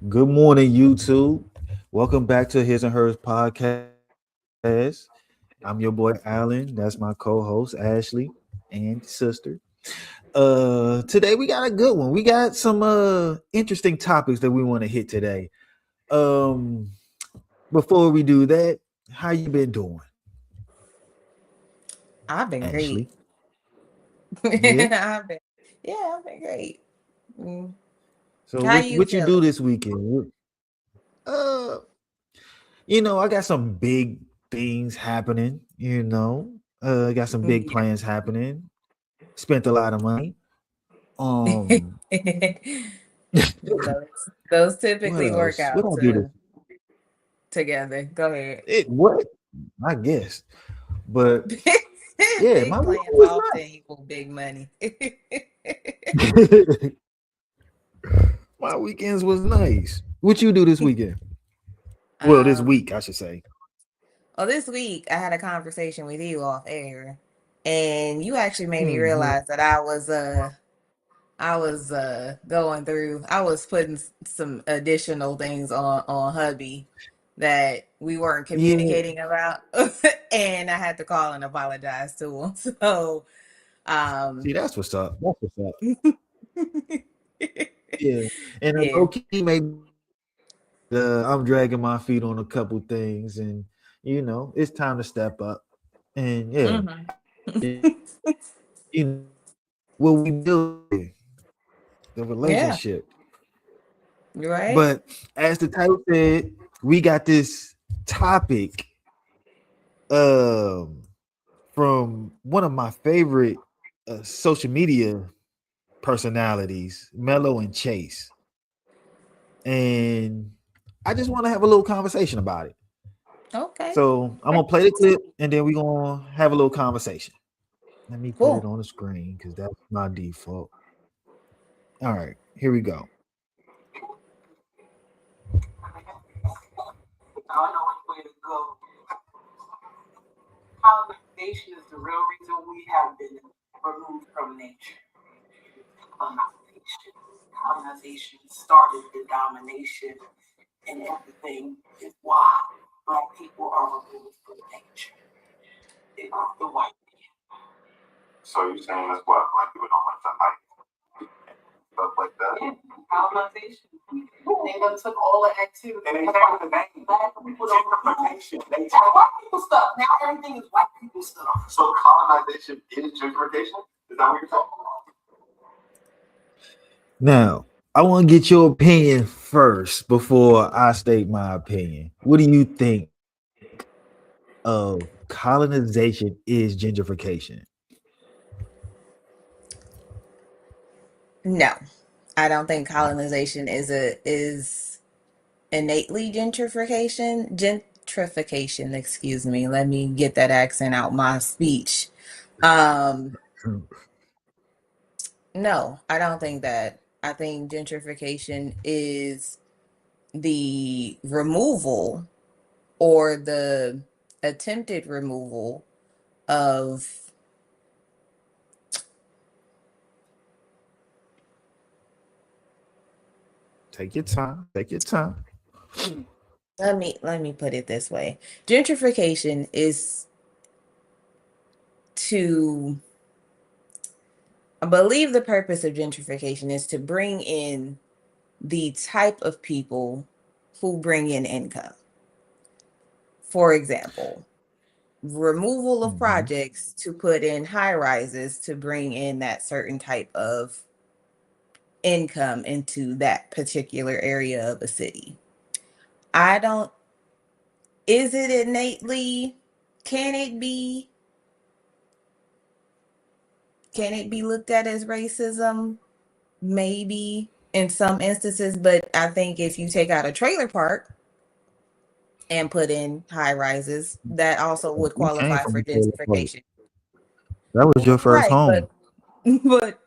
Good morning, YouTube. Welcome back to His and Hers podcast. I'm your boy Alan. That's my co-host Ashley and sister. Today we got a good one. We got some interesting topics that we want to hit today. Um, Before we do that, how you been doing, I've been Ashley? great. Yeah. I've been great. Mm. So How what you what you do feeling? this weekend? Uh, I got some big things happening. I got some big Yeah. plans happening. Spent a lot of money. Um, those what typically work else? What out I do this? together. Go ahead. It what? I guess. But yeah, my Big weekend plans was often equal big money. nice. My weekends was nice. What you do this weekend? Well, this um, week, I should say. well, this week I had a conversation with you off air, and you actually made me Hmm. realize that I was going through. I was putting some additional things on hubby that we weren't Yeah. communicating about, and I had to call and apologize to him. So, See, um, that's what's up. That's what's up. Yeah. And yeah. low key made me realize that I'm dragging my feet on a couple things, and it's time to step up. And yeah, Hmm. I appreciate what we build, the Yeah. relationship. Right. But as the title said, we got this topic um from one of my favorite social media personalities, Melo and Chase. And I just want to have a little conversation about it. Okay. So I'm gonna play the clip and then we're gonna have a little conversation. Let me put it Cool. on the screen because that's my default. All right, here we go. Now, I want to get your opinion first before I state my opinion. What do you think of colonization is gentrification? No, I don't think colonization is innately gentrification, excuse me. Let me get that accent out my speech. Um, no, I don't think that. I think gentrification is the removal or the attempted removal of, Take your time. Take your time. let me put it this way. Gentrification is to, I believe the purpose of gentrification is to bring in the type of people who bring in income. For example, removal of Hmm. projects to put in high rises to bring in that certain type of income into that particular area of a city. I don't, is it innately, can it be, can it be looked at as racism? Maybe in some instances, but I think if you take out a trailer park and put in high rises, that also would You came qualify from for a trailer park. gentrification. That was your first Right, home. but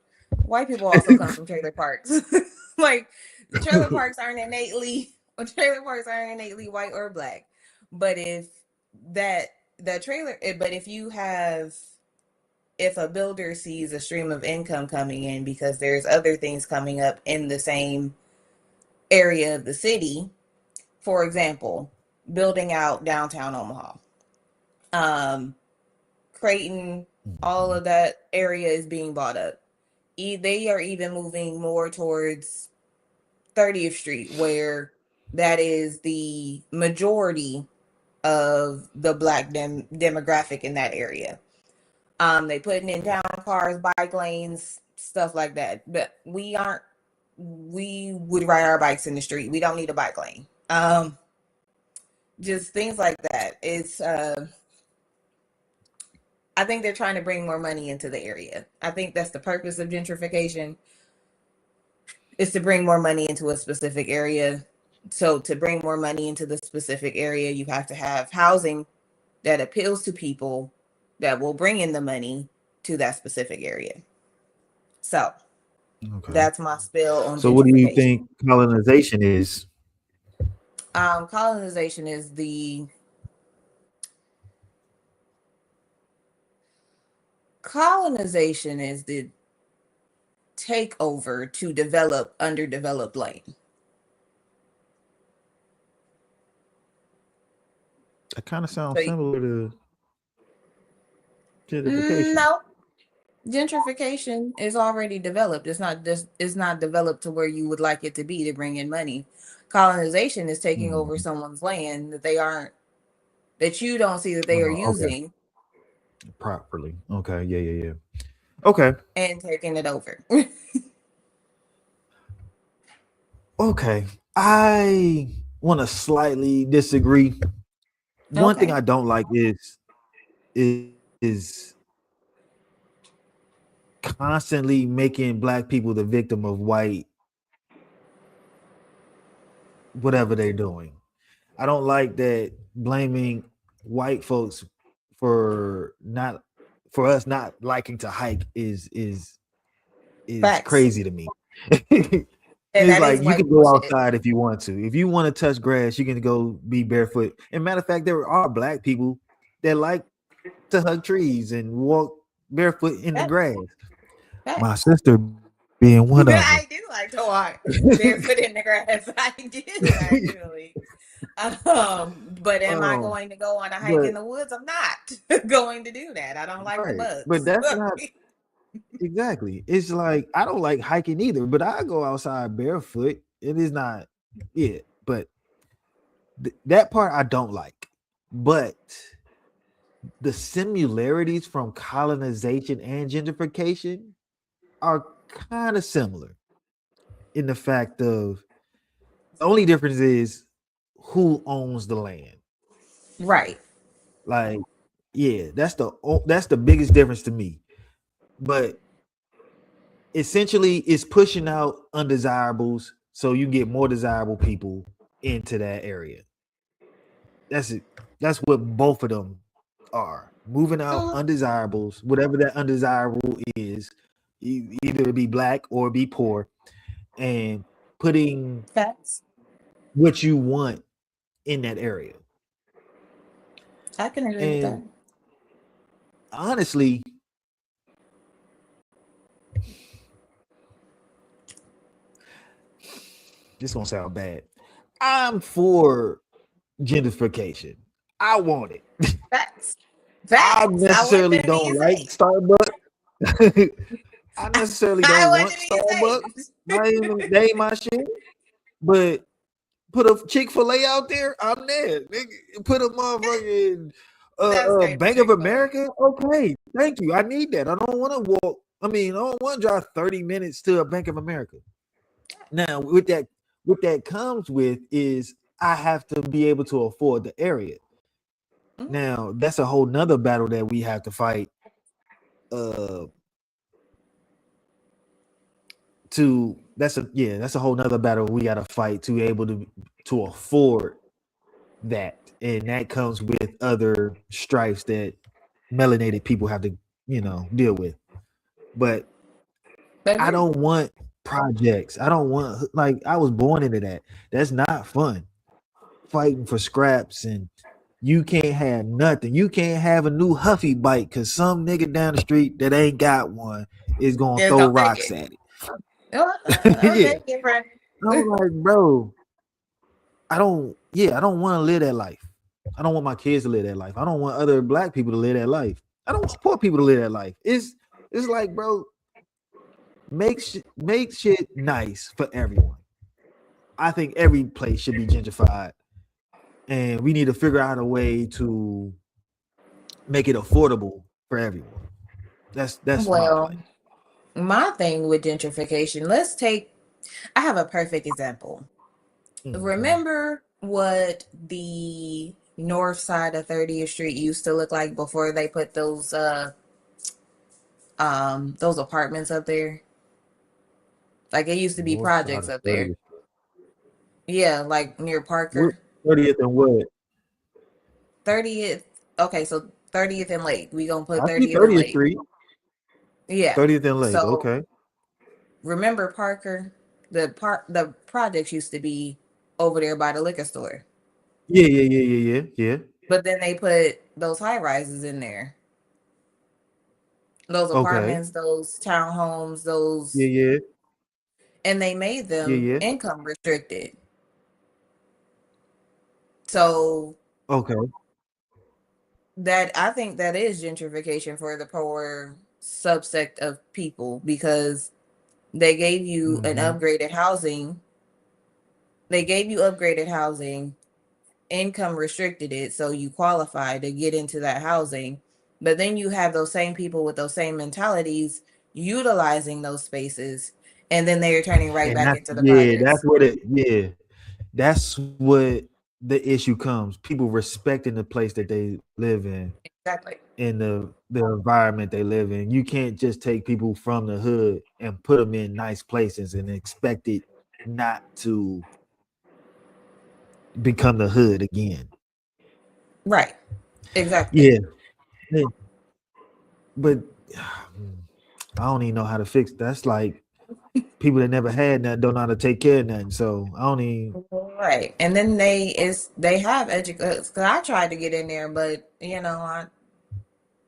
white people also come from trailer parks. Like the trailer parks aren't innately or trailer parks aren't innately white or black. But if that that trailer but if you have, if a builder sees a stream of income coming in because there's other things coming up in the same area of the city. For example, building out downtown Omaha, um, Creighton, all of that area is being bought up. They are even moving more towards 30th Street, where that is the majority of the black demographic in that area. They putting in town cars, bike lanes, stuff like that. But we aren't. We would ride our bikes in the street. We don't need a bike lane. Just things like that. It's. I think they're trying to bring more money into the area. I think that's the purpose of gentrification, is to bring more money into a specific area. So to bring more money into the specific area, you have to have housing that appeals to people that will bring in the money to that specific area. So Okay. that's my spill on So what do you gentrification. think colonization is? Colonization is the colonization is the takeover to develop underdeveloped land. That kind of sounds So similar to gentrification. no, gentrification is already developed. It's not developed to where you would like it to be to bring in money. Colonization is taking over Hmm. someone's land that they aren't, that you don't see that they are Okay. using, Properly. Okay. Yeah. Yeah. Yeah. Okay. and taking it over. Okay. I want to slightly disagree. One thing Okay. I don't like is constantly making black people the victim of white whatever they're doing. I don't like that blaming white folks for not for us not liking to hike is Facts. crazy to me. And It's that is like you white can go bullshit. outside if you want to. If you want to touch grass, you can go be barefoot. And matter of fact, there are black people that like to hug trees and walk barefoot in the Facts. grass. My Facts. sister being one of them. I do like to walk barefoot in the grass. I do actually. But am I um, going to go on a hike but in the woods? I'm not going to do that. I don't like the right, but bugs. that's not exactly. It's like I don't like hiking either, but I go outside barefoot. It is not, yeah, but that part I don't like. But the similarities from colonization and gentrification are kind of similar in the fact of the only difference is who owns the land. Right. Like, yeah, that's the biggest difference to me. But essentially, it's pushing out undesirables so you get more desirable people into that area. That's it. That's what both of them are. Moving out Mhm. undesirables, whatever that undesirable is, either be black or be poor, and putting Facts. what you want in that area. I can agree with that. And honestly, this gonna sound bad. I'm for gentrification. I want it. Facts. I Facts. I want necessarily them don't being like safe. Starbucks. I necessarily I don't want want them being Starbucks. safe. They ain't my shit. But put a Chick-fil-A out there, I'm there. Nigga, put a motherfucking That's great for Bank of Chick-fil-A. America. Okay, thank you. I need that. I don't want to walk. I mean, I don't want to drive 30 minutes to a Bank of America. Now, with that comes with is I have to be able to afford the area. Mhm. Now, that's a whole nother battle that we have to fight uh that's a whole nother battle we gotta fight to be able to afford that. And that comes with other strifes that melanated people have to, deal with. But I Agree. don't want projects. I don't want like I was born into that. That's not fun. Fighting for scraps and you can't have nothing. You can't have a new Huffy bike because some nigga down the street that ain't got one is gonna Just throw don't take rocks it. at Oh, it. Yeah. okay, different. I'm like, bro, I don't want to live that life. I don't want my kids to live that life. I don't want other black people to live that life. I don't want poor people to live that life. It's like, bro, make shit nice for everyone. I think every place should be gentrified, and we need to figure out a way to make it affordable for everyone. That's my Well, play. my thing with gentrification, I have a perfect example. Okay. Remember what the north side of 30th Street used to look like before they put those apartments up there? Like it used to be North side projects of up there. 30th. Yeah, like near What Parker. 30th and what? 30th. Okay, so 30th and Lake. We gonna put I see 30th and 30th Lake. Street. Yeah. 30th and Lake. So Okay. remember Parker? The projects used to be over there by the liquor store. Yeah. But then they put those high rises in there. Those Okay. apartments, those townhomes, Yeah, those, yeah. and they made Yeah, them yeah. income restricted. So Okay. that I think that is gentrification for the poor subsect of people because they gave you an Hmm. upgraded housing. They gave you upgraded housing, income restricted it, so you qualify to get into that housing. But then you have those same people with those same mentalities utilizing those spaces, and then they're turning right And back that's into the yeah, projects. that's what the issue comes. People respecting the place that they live Exactly. in the environment they live in. You can't just take people from the hood and put them in nice places and expect it not to become the hood again. Right. Exactly. Yeah. Yeah. But I don't even know how to fix. That's like people that never had nothing don't know how to take care of nothing. So I don't even. Right. And then they have education. Cause I tried to get in there, but I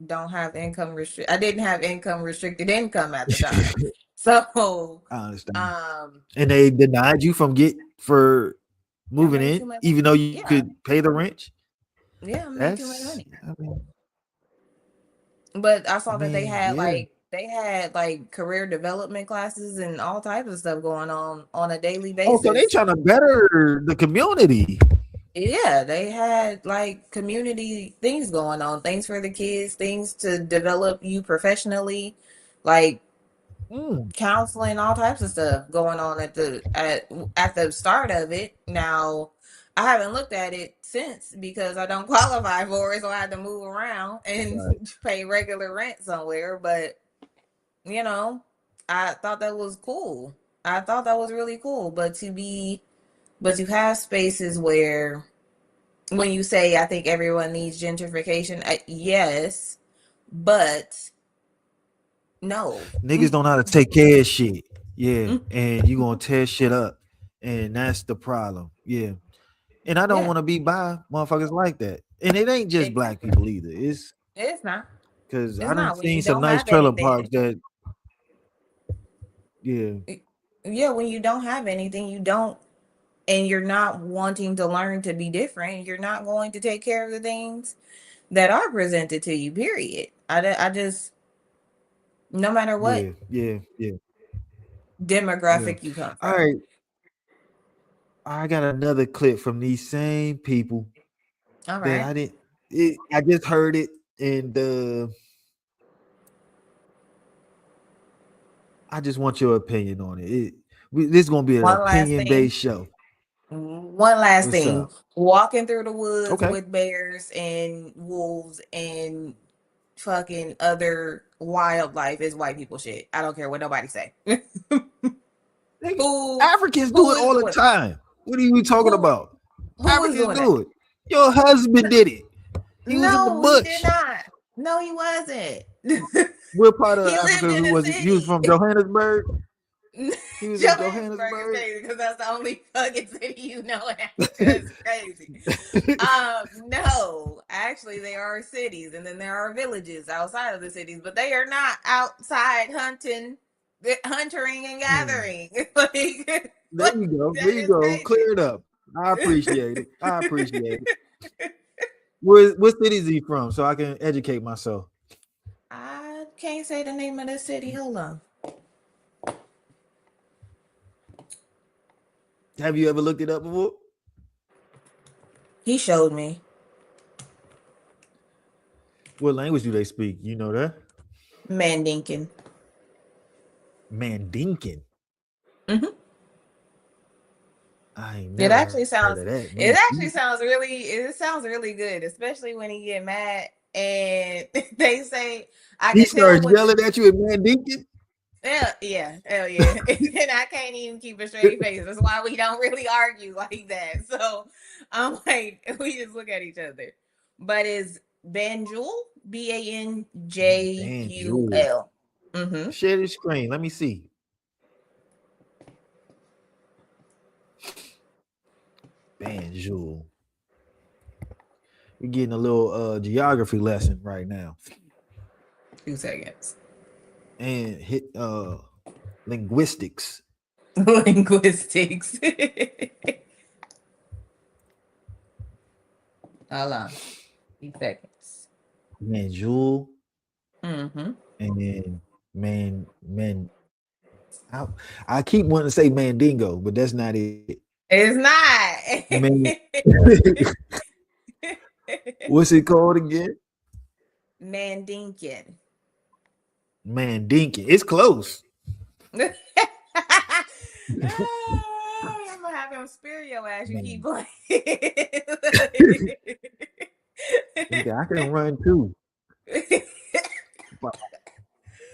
don't have income restrict. I didn't have income restricted income at the time. So, I understand. um, And they denied you from for yeah, I moving made in, too much even money. though you Yeah, could pay the rent. yeah, I made too much That's, money. I mean, But I I saw that mean, yeah. they had like career development classes and all types of stuff going on a daily Oh, so they basis. trying to better the community. Yeah, they had like community things going on, things for the kids, things to develop you professionally, like Mm, counseling, all types of stuff going on at the start of it. Now, I haven't looked at it since because I don't qualify for it, so I had to move around and right. pay regular rent somewhere. But you know, I thought that was cool. I thought that was really cool. But to have spaces where when you say I think everyone needs gentrification, yes, but no. Niggas don't know how to take care of shit. Yeah. And you going to tear shit up. And that's the problem. Yeah. And I don't Yeah, want to be by motherfuckers like that. And it ain't just black exactly. people either. It's It's not. because It's I done not when seen you some don't nice have trailer anything. parks that, yeah. Yeah, when you don't have anything, you don't, and you're not wanting to learn to be different. You're not going to take care of the things that are presented to you. Period. I just, no matter what Yeah. Yeah. demographic you come All from. right. I got another clip from these same people All that right. I just heard it and I just want your opinion on it. This is gonna be an One last opinion thing. based show. One last What's thing. up? Walking through the woods Okay. with bears and wolves and fucking other wildlife is white people shit. I don't care what nobody say. Nigga, who Africans do who it is all the doing it? time. What are you talking Who about? who is Africans doing that? do it. Your husband did it. He was in the No, he did bush. not. No, he wasn't. What part of He Africa lived in a he was city. from Johannesburg? He was in Johannesburg is Johannesburg. crazy because that's the only fucking city you know in Africa. It's crazy. No, actually, there are cities, and then there are villages outside of the cities, but they are not outside hunting, huntering and Hmm. gathering. Like, There you go. There That you is go. crazy. Clear it up. I appreciate it. I appreciate it. What city is he from? So I can educate myself. I can't say the name of the city. Hold on. Have you ever looked it up before? He showed me. What language do they speak? You know that? Mandinkin. Mandinkin. Hmm. I ain't It never heard actually of that. sounds. It actually Mandinkin. sounds really. It sounds really good, especially when he get mad and they say, "I He can tell starts what the." yelling at you in Mandinkin. Yeah, yeah, hell yeah. And I can't even keep a straight face. That's why we don't really argue like that. So I'm like, we just look at each other. But it's Banjul, Banjul. Banjul. Mm-hmm. Share the screen. Let me see. Banjul. We're getting a little geography lesson right now. 2 seconds. And hit linguistics. Linguistics. Hold on. 2 seconds. Banjul Mm-hmm. and then man I, I keep wanting to say Mandingo, but that's not it. It's Man, not. what's it called again? Mandinkin. Mandinkin. It's close. I'm gonna have him spear your ass. You keep Man. playing. Okay, I can run too. But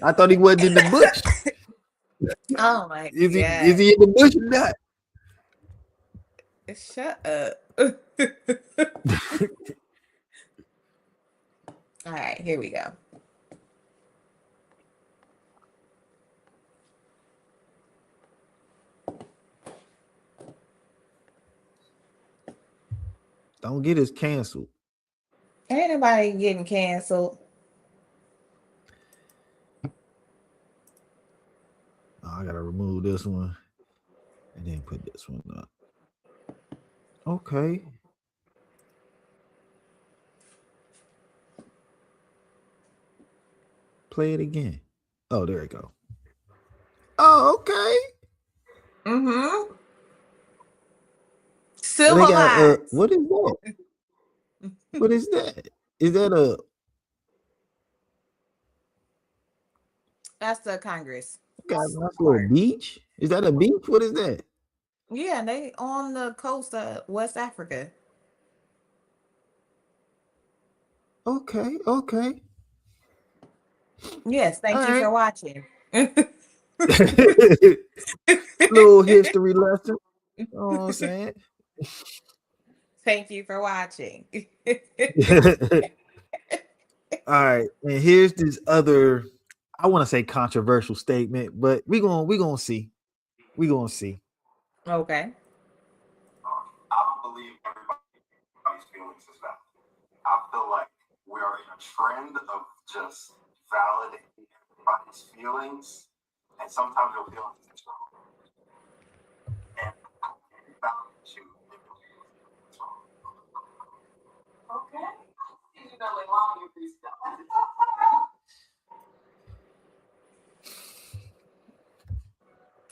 I thought he wasn't in the bush. Oh my Is he? god! Is he in the bush or not? Shut up. All right, here we go. Don't get us canceled. Ain't nobody getting canceled. Oh, I gotta remove this one and then put this one up. Okay. Play it again. Oh, there we go. Oh, okay. Mm-hmm. They got Civilized. what is that? What is that? Is that a That's the Congress got a nice little part. beach? Is that a beach? What is that? Yeah, they on the coast of West Africa. Okay, okay. Yes, All thank you for right. watching. Little history lesson. You know what I'm saying? Thank you for watching. All right. And here's this other I want to say controversial statement, but we gonna see. We gonna see. Okay. I don't believe everybody's feelings is valid. I feel like we are in a trend of just validating everybody's feelings, and sometimes your feelings is wrong. And validate you if your feelings is wrong. Okay. You know, like long you freestyle.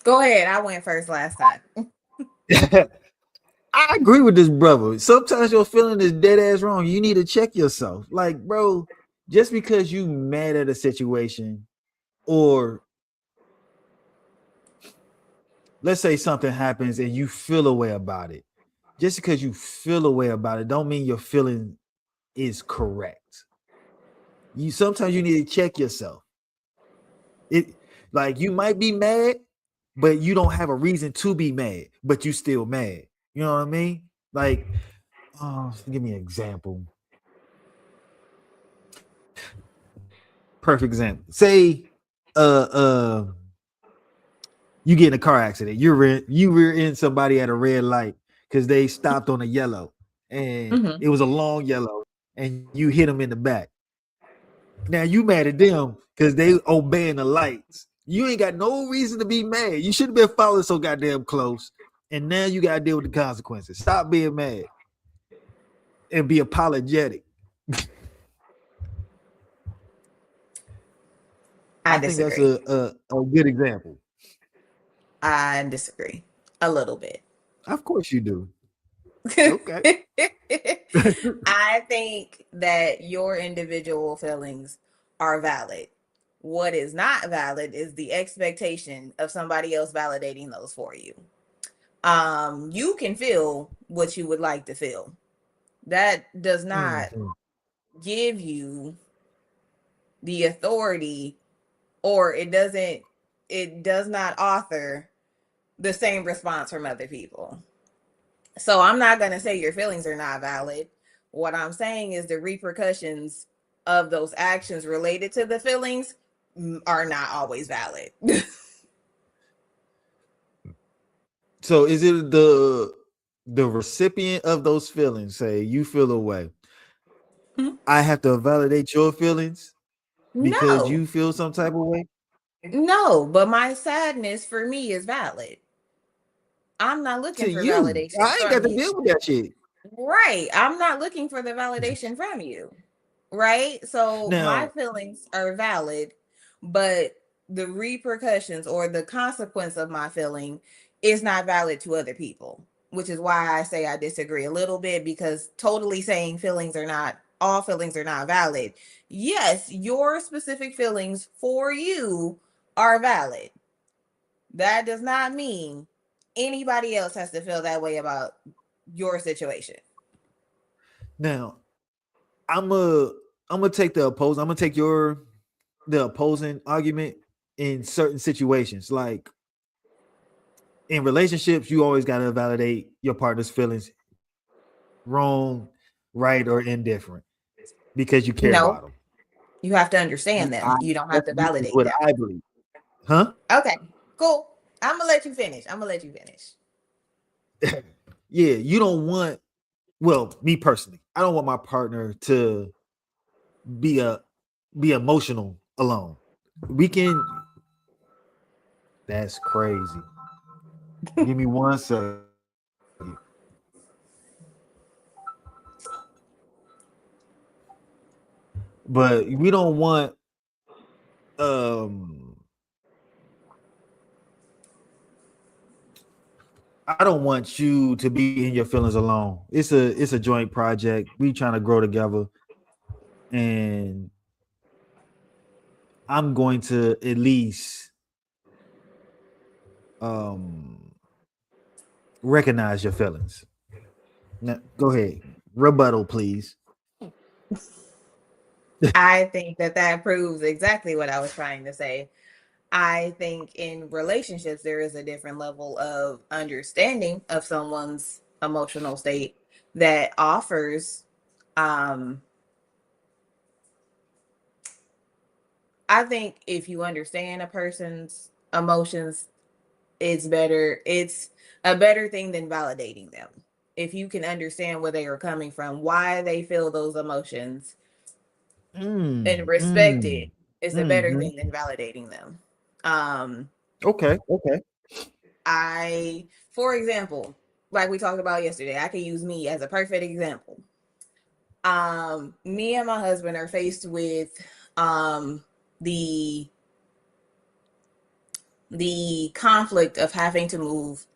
Go ahead. I went first last time. I agree with this brother. Sometimes your feeling is dead ass wrong. You need to check yourself. Like, bro, just because you mad at a situation, or let's say something happens and you feel a way about it. Just because you feel a way about it, don't mean your feeling is correct. You sometimes you need to check yourself. It like you might be mad, but you don't have a reason to be mad, but you still mad. You know what I mean? Like, give me an example. Perfect example. Say, you get in a car accident. You rear in somebody at a red light because they stopped on a yellow, and Hmm. it was a long yellow, and you hit them in the back. Now you mad at them because they obeying the lights. You ain't got no reason to be mad. You should have been following so goddamn close. and now you gotta deal with the consequences. Stop being mad and be apologetic. I I think that's disagree. a good example. I disagree a little bit. Of course you do. Okay. I think that your individual feelings are valid. What is not valid is the expectation of somebody else validating those for you. You can feel what you would like to feel. That does not Mhm. give you the authority, or it does not author the same response from other people. So I'm not going to say your feelings are not valid. What I'm saying is the repercussions of those actions related to the feelings are not always valid. So is it the recipient of those feelings? Say you feel away. I have to validate your feelings because No, you feel some type of way. no, but my sadness for me is valid. I'm not looking To for you, validation I ain't from got to you. deal with that shit. Right. I'm not looking for the validation from you. Right. So my Now, feelings are valid, but the repercussions or the consequence of my feeling is not valid to other people, which is why I say I disagree a little bit, because totally saying all feelings are not valid. Yes, your specific feelings for you are valid. That does not mean anybody else has to feel that way about your situation. now, I'm a I'm gonna take the opposing. I'm gonna take the opposing argument in certain situations. Like in relationships, you always gotta validate your partner's feelings, wrong, right, or indifferent, because you care No, about them. you have to understand them. I You don't have That's to this is validate what them. I believe. Huh? Okay, cool. I'm gonna let you finish. I'm gonna let you finish. Yeah, you don't want. Well, me personally, I don't want my partner to be a be emotional alone. We can. That's crazy. Give me 1 second. But we don't want um I don't want you to be in your feelings alone. It's a joint project. We trying to grow together, and I'm going to at least um recognize your feelings. Now, go ahead. Rebuttal, please. I think that that proves exactly what I was trying to say. I think in relationships, there is a different level of understanding of someone's emotional state that offers, um, I think if you understand a person's emotions, it's a better thing than validating them. If you can understand where they are coming from, why they feel those emotions, and Mm, respect it, mm, is a better mhm. thing than validating them. Um, Okay, okay. for example, like we talked about yesterday, I can use me as a perfect example. Me and my husband are faced with um the the conflict of having to move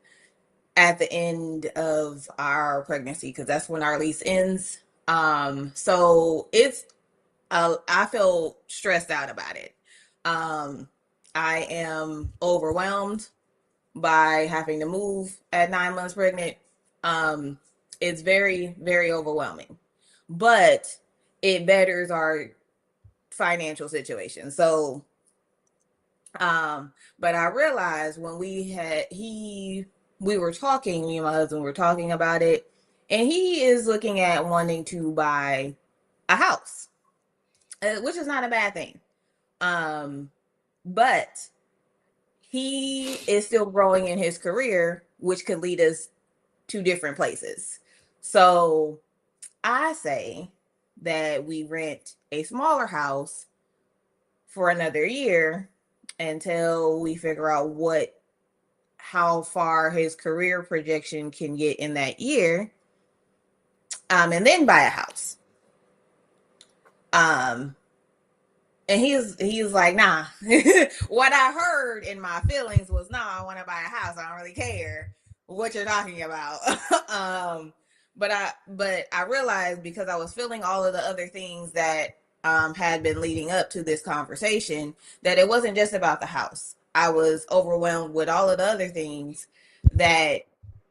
at the end of our pregnancy, because that's when our lease ends. So it's I feel stressed out about it. Um, I am overwhelmed by having to move at 9 months pregnant. Um, it's very, very overwhelming, but it betters our financial situation. So, but I realized when we were talking, me and my husband were talking about it, and he is looking at wanting to buy a house, which is not a bad thing. Um, but he is still growing in his career, which could lead us to different places. So I say that we rent a smaller house for another year until we figure out how far his career projection can get in that year, and then buy a house. Um, and he's like, nah. What I heard in my feelings was, nah, I want to buy a house. I don't really care what you're talking about. But I realized, because I was feeling all of the other things that had been leading up to this conversation, that it wasn't just about the house. I was overwhelmed with all of the other things that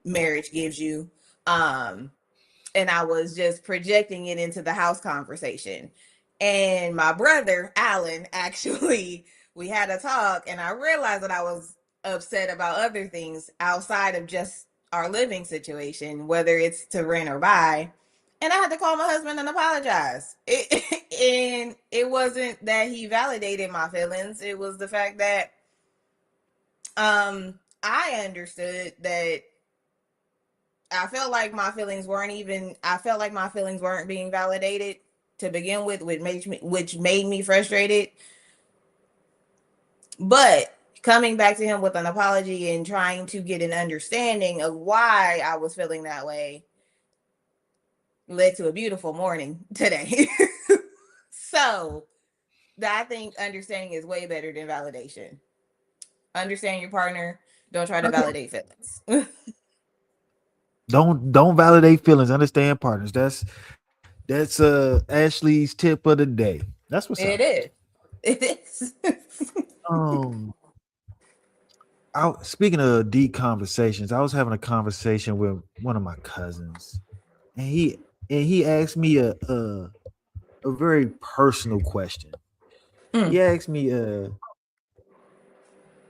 marriage gives you. And I was just projecting it into the house conversation. And my brother, Alan, actually, we had a talk, and I realized that I was upset about other things outside of just our living situation, whether it's to rent or buy. And I had to call my husband and apologize. And it wasn't that he validated my feelings, it was the fact that I understood that I felt like my feelings weren't being validated to begin with, which made me frustrated. But coming back to him with an apology and trying to get an understanding of why I was feeling that way led to a beautiful morning today. So I think understanding is way better than validation. Understand your partner. Don't try to Okay. validate feelings. Don't validate feelings. Understand partners. That's Ashley's tip of the day. That's what's up. It is. It is. Um, speaking of deep conversations, I was having a conversation with one of my cousins, and he asked me a very personal question. Mm, He asked me,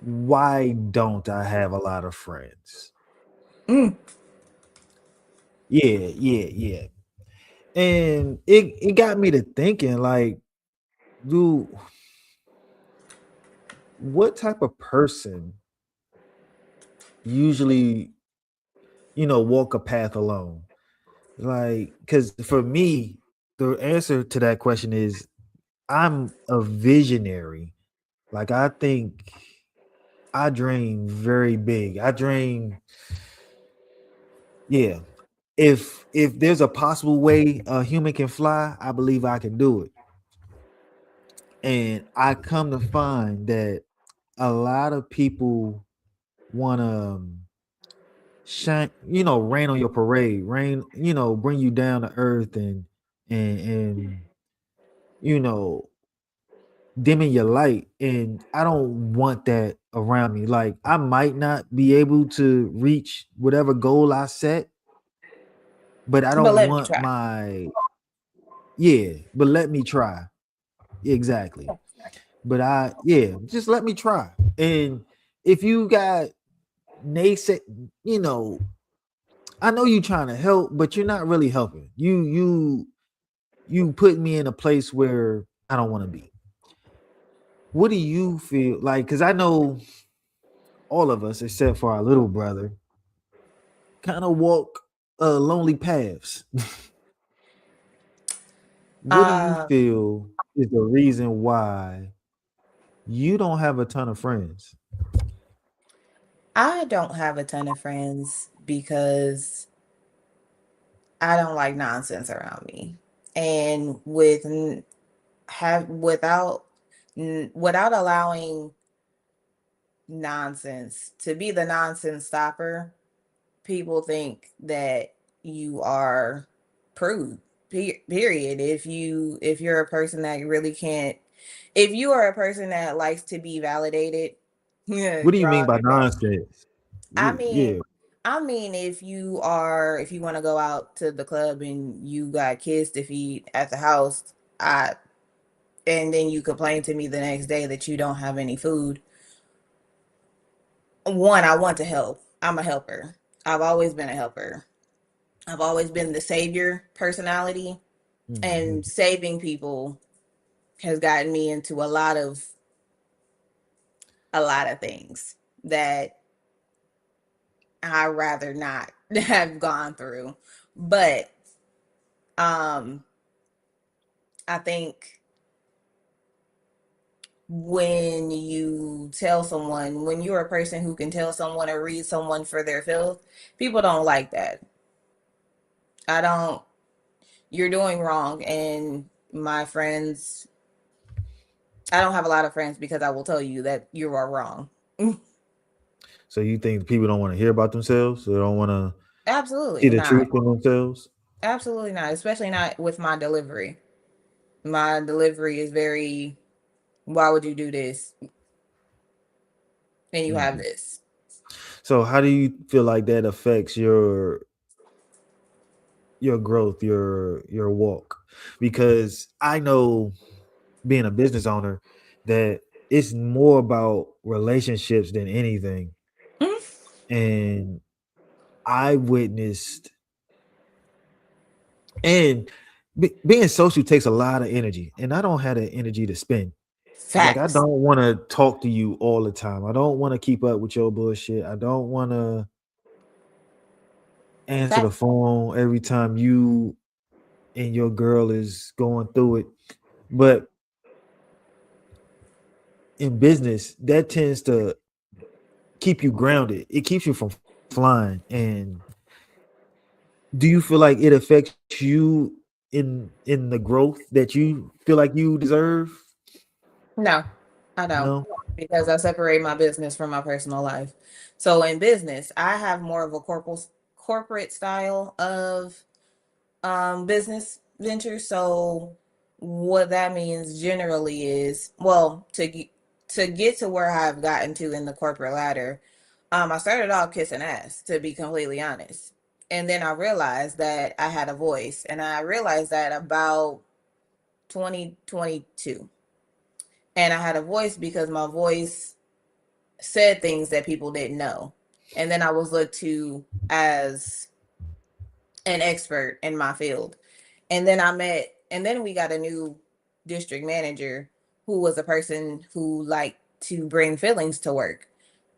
why don't I have a lot of friends? mm. Yeah. And it got me to thinking, like, dude, what type of person usually, walk a path alone? Like, because for me, the answer to that question is I'm a visionary. Like, I think I dream very big. I dream, yeah. If there's a possible way a human can fly, I believe I can do it. And I come to find that a lot of people want to shine, rain on your parade, bring you down to earth and you know, dimming your light. And I don't want that around me. Like, I might not be able to reach whatever goal I set, but I But don't let me want try. my yeah, but let me try. Exactly. But just let me try. And if you got naysay, you know, I know you trying to help, but you're not really helping. You put me in a place where I don't want to be. What do you feel like? Because I know all of us, except for our little brother, kind of walk lonely paths. What do you Um, feel is the reason why you don't have a ton of friends? I don't have a ton of friends because I don't like nonsense around me. And have without allowing nonsense to be the nonsense stopper, people think that you are prude. Period. If you're a person that really can't, if you are a person that likes to be validated, yeah, What do you draw mean up by your back. nonsense? I Yeah. mean, if you want to go out to the club and you got kids to feed at the house, I and then you complain to me the next day that you don't have any food. One, I want to help. I'm a helper. I've always been a helper. I've always been the savior personality, Mhm. and saving people has gotten me into a lot of things that I rather not have gone through. But um I think when you tell someone, when you're a person who can tell someone or read someone for their filth, people don't like that. I don't, you're doing wrong. And my friends, I don't have a lot of friends because I will tell you that you are wrong. So you think people don't want to hear about themselves? They don't want to see Absolutely the not. truth for themselves? Absolutely not. Especially not with my delivery. My delivery is very, why would you do this? And you have Mm. this. So how do you feel like that affects your growth, your walk? Because I know being a business owner that it's more about relationships than anything. Mhm. And I witnessed and being social takes a lot of energy, and I don't have the energy to spend. Like I Facts. don't want to talk to you all the time. I don't want to keep up with your bullshit. I don't want to answer the Facts. phone every time you and your girl is going through it. But in business, that tends to keep you grounded. It keeps you from flying. And do you feel like it affects you in the growth that you feel like you deserve? No, I don't. No. Because I separate my business from my personal life. So in business, I have more of a corporate style of business venture. So what that means generally is, well, to get to where I've gotten to in the corporate ladder, I started off kissing ass, to be completely honest. And then I realized that I had a voice, and I realized that about 2022. And I had a voice because my voice said things that people didn't know. And then I was looked to as an expert in my field. And then we got a new district manager who was a person who liked to bring feelings to work.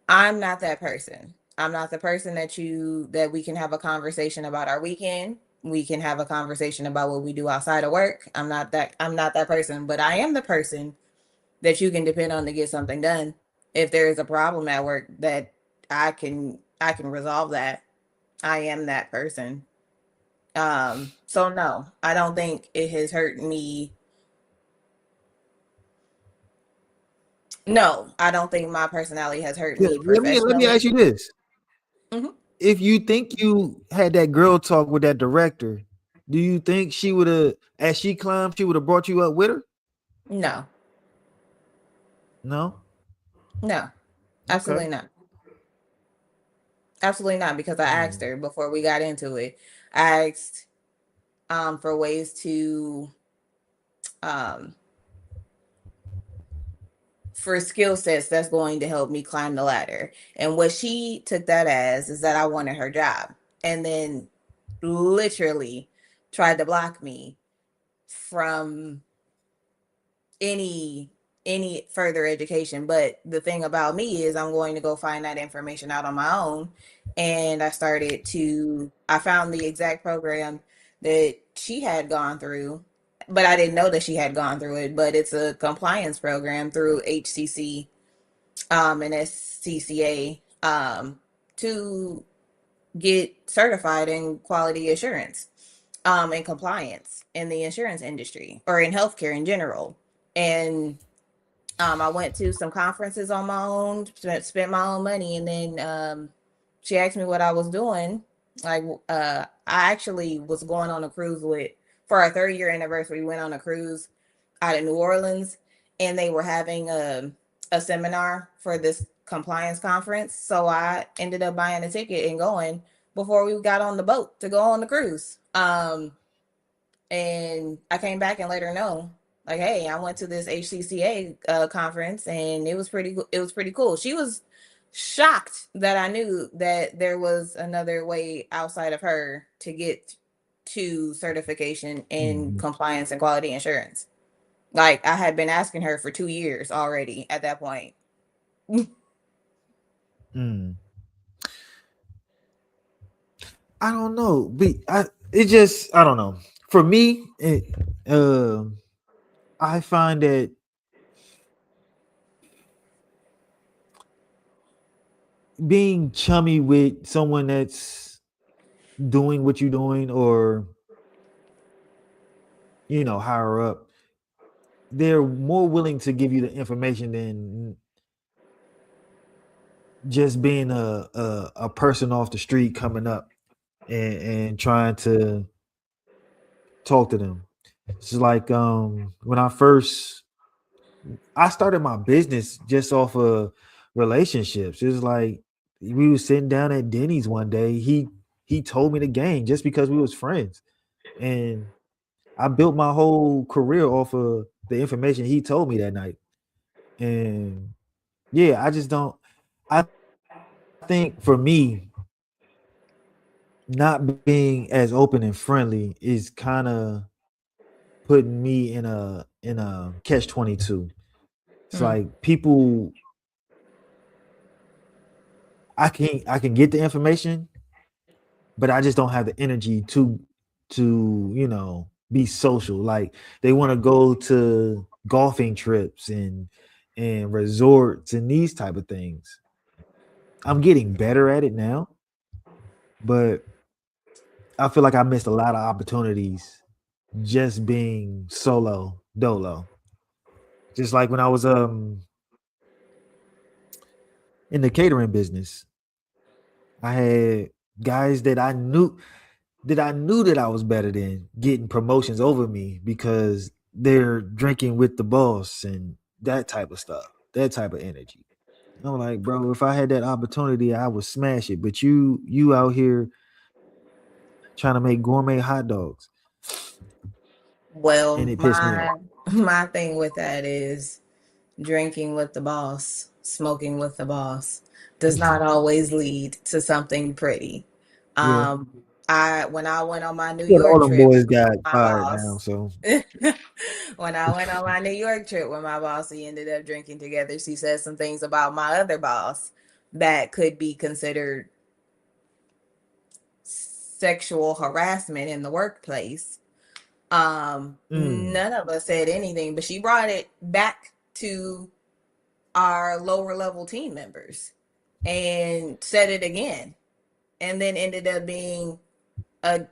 I'm not that person. I'm not the person that we can have a conversation about our weekend. We can have a conversation about what we do outside of work. I'm not that person, but I am the person that you can depend on to get something done. If there is a problem at work that I can resolve that. I am that person. So no, I don't think it has hurt me. No, I don't think my personality has hurt Yeah, me let me ask professionally. you this. Hmm. If you think you had that girl talk with that director, do you think she would have, as she climbed, she would have brought you up with her? No, No. no, Okay. absolutely not. Absolutely not, because I asked Mm. her before we got into it. I asked for ways to um for skill sets that's going to help me climb the ladder. And what she took that as is that I wanted her job. And then literally tried to block me from any any further education. But the thing about me is I'm going to go find that information out on my own. And I found the exact program that she had gone through, but I didn't know that she had gone through it. But it's a compliance program through HCC and SCCA to get certified in quality assurance and compliance in the insurance industry or in healthcare in general. And I went to some conferences on my own, spent my own money, and then she asked me what I was doing. Like, I actually was going on a cruise with for our 30-year anniversary. We went on a cruise out of New Orleans, and they were having a seminar for this compliance conference. So I ended up buying a ticket and going before we got on the boat to go on the cruise. And I came back and let her know, like, hey, I went to this HCCA conference, and it was pretty cool. She was shocked that I knew that there was another way outside of her to get to certification in Mhm. compliance and quality insurance. Like, I had been asking her for 2 years already at that point. Mm. I don't know. It just I don't know. For me, I find that being chummy with someone that's doing what you're doing, or higher up, they're more willing to give you the information than just being a person off the street coming up and trying to talk to them. It's like when I started my business just off of relationships. It's like we was sitting down at Denny's one day. He told me the game just because we was friends. And I built my whole career off of the information he told me that night. And yeah, I just don't I think for me, not being as open and friendly is kind of putting me in a catch 22. It's Hmm. like people I can get the information, but I just don't have the energy to be social. Like they want to go to golfing trips and resorts and these type of things. I'm getting better at it now, but I feel like I missed a lot of opportunities just being solo dolo. Just like when I was in the catering business, I had guys that I was better than getting promotions over me because they're drinking with the boss and that type of stuff, that type of energy. I'm like, bro, if I had that opportunity, I would smash it. But you out here trying to make gourmet hot dogs, and Well, it pissed me off. my thing with that is drinking with the boss, smoking with the boss does not always lead to something pretty. Yeah, Um, I when I went on my New but all York them trip boys with got my fired now. boss, So when I went on my New York trip with my boss, we ended up drinking together. She said some things about my other boss that could be considered sexual harassment in the workplace. mm, None of us said anything, but she brought it back to our lower level team members and said it again, and then ended up being a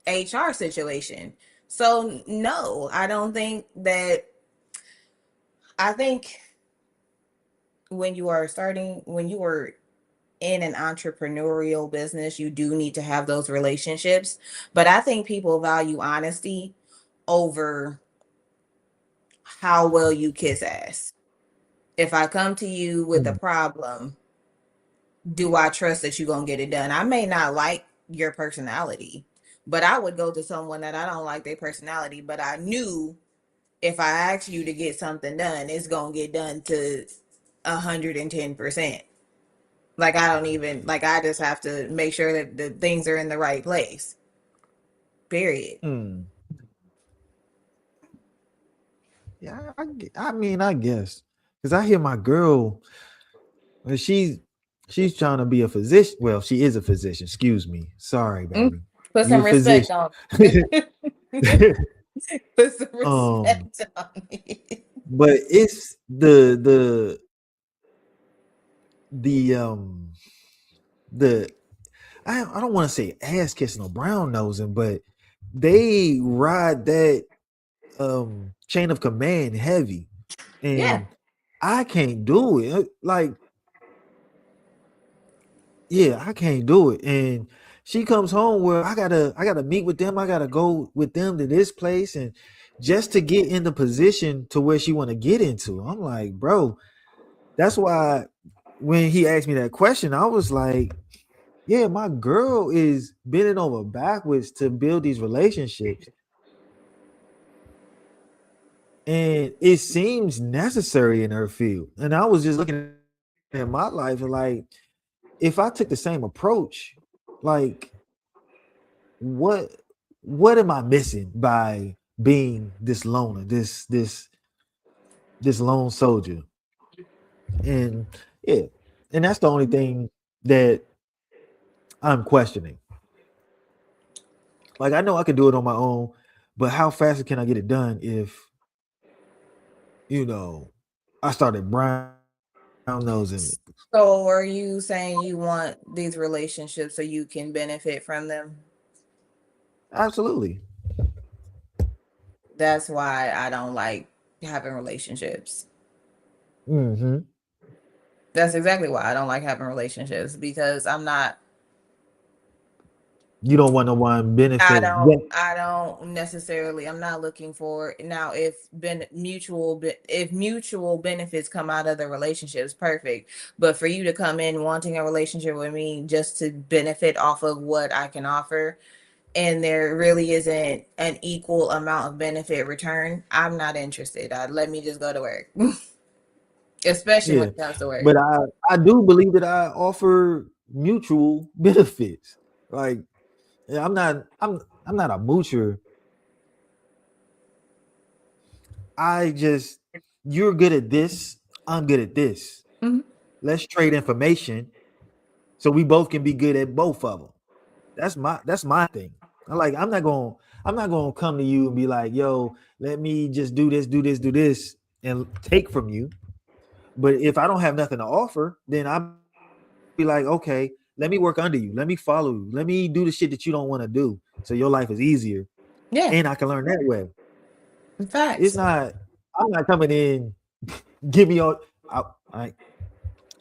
HR situation. So no, I don't think that. I think when you are in an entrepreneurial business, you do need to have those relationships. But I think people value honesty over how well you kiss ass. If I come to you with a mm, problem, do I trust that you're gonna get it done? I may not like your personality, but I would go to someone that I don't like their personality, but I knew if I ask you to get something done, it's gonna get done to 110%. Like I don't even like I just have to make sure that the things are in the right place. Period. mm. Yeah, I mean, I guess because I hear my girl, she's trying to be a physician. Well, she is a physician. Excuse me. Sorry, Mm, baby. put You some a respect physician. on me. Put some um, respect on me. but it's the I don't want to say ass kissing or brown nosing, but they ride that chain of command heavy, Yeah. and I can't do it. Like, yeah, I can't do it. And she comes home where I gotta meet with them. I gotta go with them to this place, and just to get in the position to where she want to get into. I'm like, bro, that's why when he asked me that question, I was like, yeah, my girl is bending over backwards to build these relationships. And it seems necessary in her field. And I was just looking at my life and like, if I took the same approach, like what what am I missing by being this loner, this lone soldier? And yeah, and that's the only thing that I'm questioning. Like I know I can do it on my own, but how fast can I get it done if I started brown nosing nose in it. So are you saying you want these relationships so you can benefit from them? Absolutely. That's why I don't like having relationships. Mm-hmm. That's exactly why I don't like having relationships because You don't want no one I benefit. don't Yeah. I don't necessarily I'm not looking for now if mutual benefits come out of the relationship is perfect. But for you to come in wanting a relationship with me just to benefit off of what I can offer and there really isn't an equal amount of benefit return, I'm not interested. Let me just go to work. Especially when Yeah. it comes to work. But I do believe that I offer mutual benefits. Like yeah, I'm not a moocher. I just you're good at this, I'm good at this. Mhm. Let's trade information so we both can be good at both of them. That's my thing. I'm not gonna come to you and be like, yo, let me just do this, do this, do this, and take from you. But if I don't have nothing to offer, then I'll be like, okay, let me work under you, let me follow you, let me do the shit that you don't want to do, so your life is easier, and I Yeah, can learn that way. It's facts. not. I'm not coming in. Give me all. I, I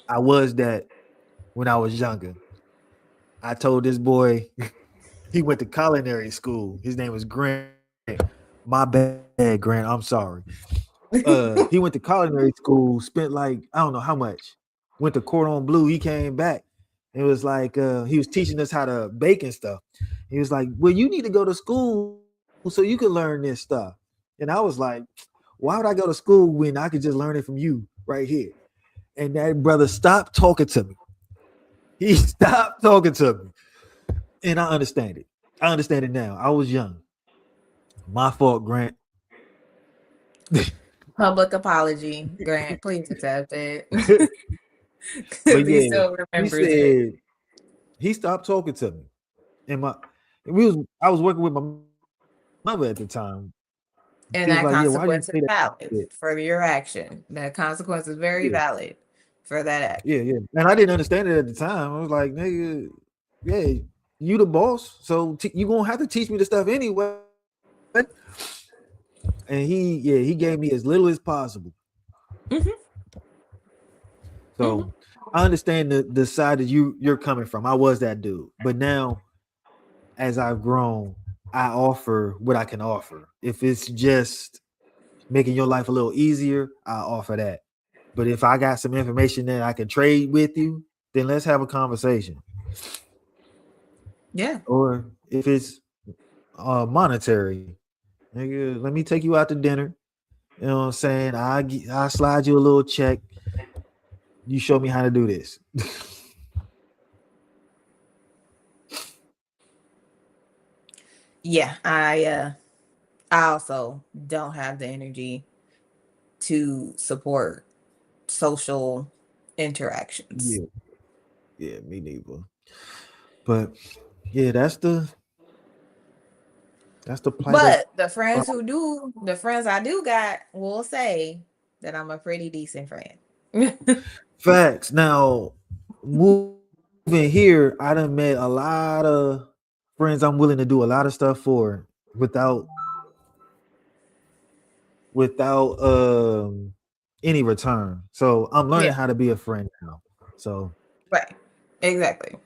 I was that when I was younger. I told this boy he went to culinary school. His name was Grant. My bad, Grant. I'm sorry. He went to culinary school, spent like I don't know how much. Went to Cordon Bleu. He came back. It was like he was teaching us how to bake and stuff. He was like, "Well, you need to go to school so you can learn this stuff." And I was like, "Why would I go to school when I could just learn it from you right here?" And that brother stopped talking to me. He stopped talking to me, and I understand it. I understand it now. I was young. My fault, Grant. Public apology, Grant. Please accept it. But Because he yeah, still he remembers it. said he stopped talking to me. And my and we was I was working with my mother at the time. She was like, "Yeah, why do And you say that that consequence is shit?" valid for your action. That consequence is Yeah, very valid for that yeah, action. yeah. And I didn't understand it at the time. I was like, "Nigga, yeah, you the boss, so you gonna have to teach me the stuff anyway." And he gave me as little as possible. Hmm. So Hmm. I understand the side that you're coming from. I was that dude, but now as I've grown, I offer what I can offer. If it's just making your life a little easier, I offer that. But if I got some information that I can trade with you, then let's have a conversation. Yeah. Or if it's monetary, nigga, let me take you out to dinner. You know what I'm saying? I slide you a little check. You show me how to do this. Yeah. I also don't have the energy to support social interactions. Yeah, yeah, me neither. But yeah, that's the plight of But the friends I do got will say that I'm a pretty decent friend. facts. Now, moving here, I done met a lot of friends I'm willing to do a lot of stuff for without without any return. So I'm learning Yeah, how to be a friend now. So right. Exactly.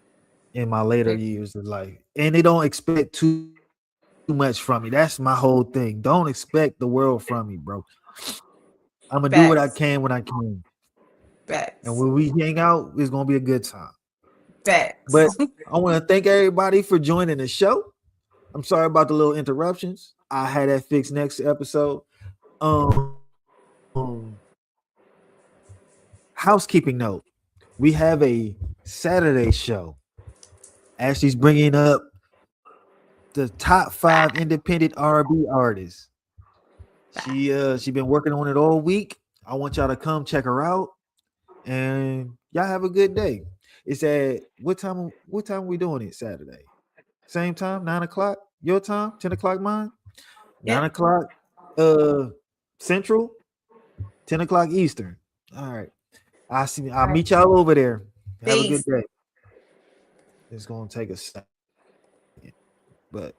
in my later years of life. And they don't expect too much from me. That's my whole thing. Don't expect the world from me, bro. I'm gonna do what I can when Facts. I can. And when Facts. we hang out, it's gonna be a good time. But Facts. I want to thank everybody for joining the show. I'm sorry about the little interruptions. I had that fixed next episode. Um, housekeeping note: we have a Saturday show. Ashley's bringing up the top 5 independent R&B artists. She been working on it all week. I want y'all to come check her out, and y'all have a good day. It's at what time? What time are we doing it Saturday? Same time, 9 o'clock your time, 10 o'clock mine. Nine Yep. o'clock uh Central, 10 o'clock Eastern. All right. I'll meet y'all over there. Have a good Peace. day. It's gonna take a second, but